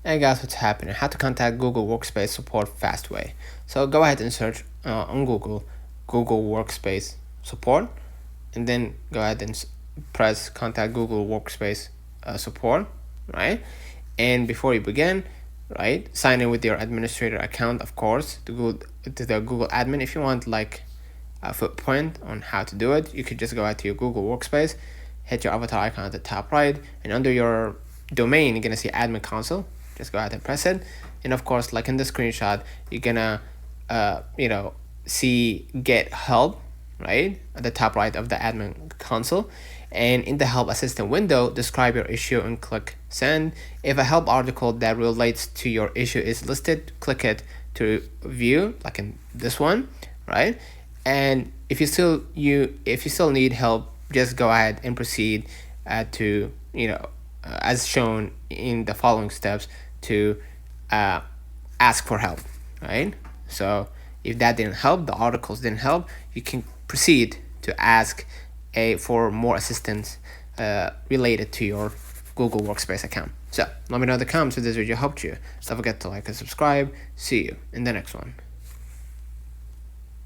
And guys, what's happening? How to contact Google Workspace support fast way. So go ahead and search on Google Workspace support, and then go ahead and press contact Google Workspace support, right? And before you begin, right, sign in with your administrator account, of course, to the Google admin. If you want like a footprint on how to do it, you could just go out to your Google Workspace, hit your avatar icon at the top right, and under your domain, you're gonna see admin console. Just go ahead and press it, and of course, like in the screenshot, you're gonna see get help right at the top right of the admin console, and in the help assistant window, describe your issue and click send. If a help article that relates to your issue is listed, click it to view, like in this one, right? And if you still need help, just go ahead and proceed to as shown in the following steps to ask for help, right? So if that didn't help, the articles didn't help, you can proceed to ask for more assistance related to your Google Workspace account. So let me know in the comments if this video helped you. Don't forget to like and subscribe. See you in the next one.